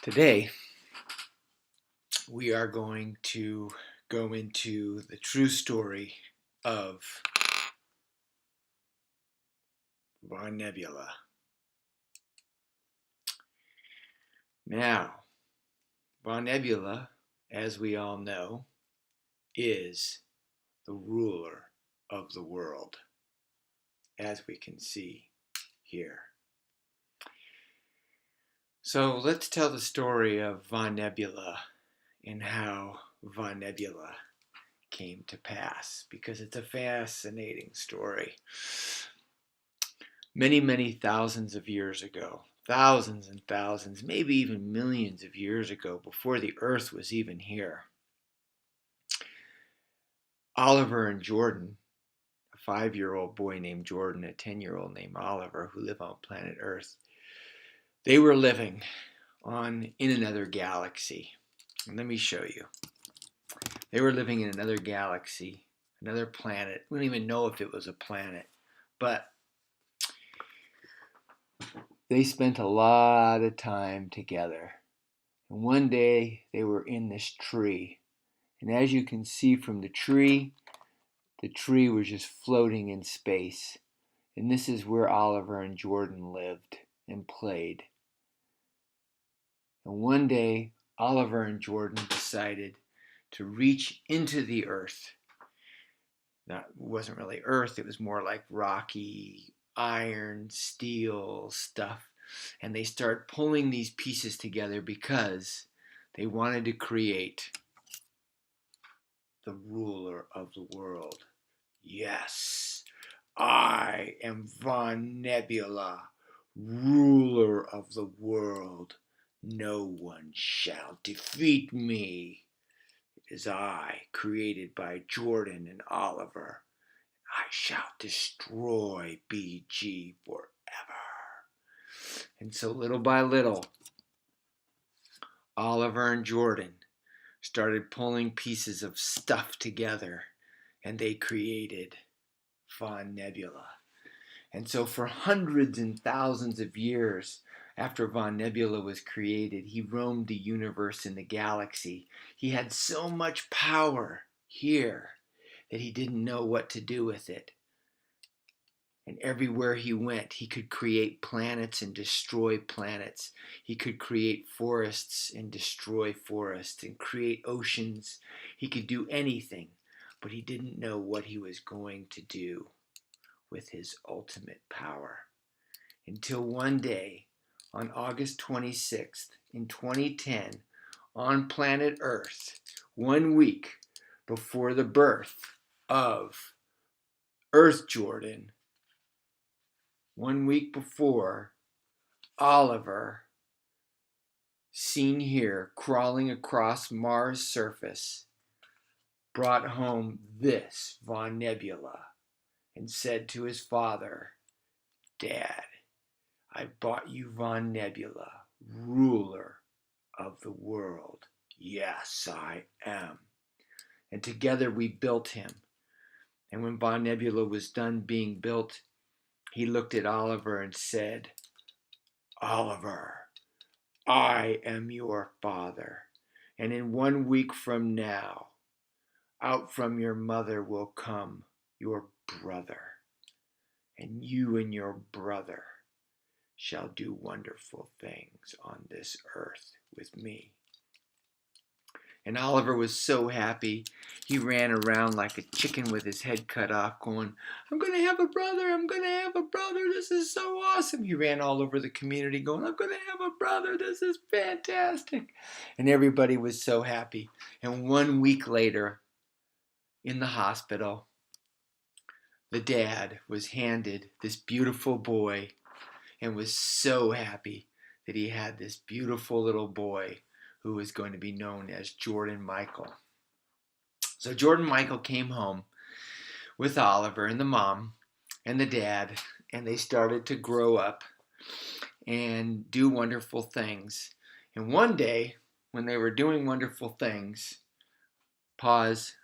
Today, we are going to go into the true story of Von Nebula. Now, Von Nebula, as we all know, is the ruler of the world, as we can see here. So let's tell the story of Von Nebula and how Von Nebula came to pass, because it's a fascinating story. Many, many thousands of years ago, thousands and thousands, maybe even millions of years ago, before the earth was even here, Oliver and Jordan, a 5-year-old boy named Jordan, a 10-year-old named Oliver, who live on planet Earth, they were living in another galaxy. And let me show you. They were living in another galaxy, another planet. We don't even know if it was a planet, but they spent a lot of time together. And one day they were in this tree. And as you can see from the tree was just floating in space. And this is where Oliver and Jordan lived and played. And one day, Oliver and Jordan decided to reach into the earth. Now, it wasn't really earth, it was more like rocky, iron, steel stuff. And they started pulling these pieces together because they wanted to create the ruler of the world. Yes, I am Von Nebula, ruler of the world. No one shall defeat me. It is I, created by Jordan and Oliver. I shall destroy BG forever. And so little by little, Oliver and Jordan started pulling pieces of stuff together, and they created Von Nebula. And so for hundreds and thousands of years after Von Nebula was created, he roamed the universe and the galaxy. He had so much power here that he didn't know what to do with it. And everywhere he went, he could create planets and destroy planets. He could create forests and destroy forests and create oceans. He could do anything, but he didn't know what he was going to do with his ultimate power. Until one day, on August 26th in 2010, on planet Earth, 1 week before the birth of Earth Jordan, 1 week before, Oliver, seen here crawling across Mars' surface, brought home this Von Nebula and said to his father, "Dad, I bought you Von Nebula, ruler of the world. Yes, I am." And together we built him. And when Von Nebula was done being built, he looked at Oliver and said, "Oliver, I am your father. And in 1 week from now, out from your mother will come your brother. And you and your brother shall do wonderful things on this earth with me." And Oliver was so happy, he ran around like a chicken with his head cut off, going, "I'm going to have a brother, I'm going to have a brother, this is so awesome." He ran all over the community going, "I'm going to have a brother, this is fantastic." And everybody was so happy. And 1 week later, in the hospital, the dad was handed this beautiful boy and was so happy that he had this beautiful little boy who was going to be known as Jordan Michael. So Jordan Michael came home with Oliver and the mom and the dad, and they started to grow up and do wonderful things. And one day, when they were doing wonderful things, pause,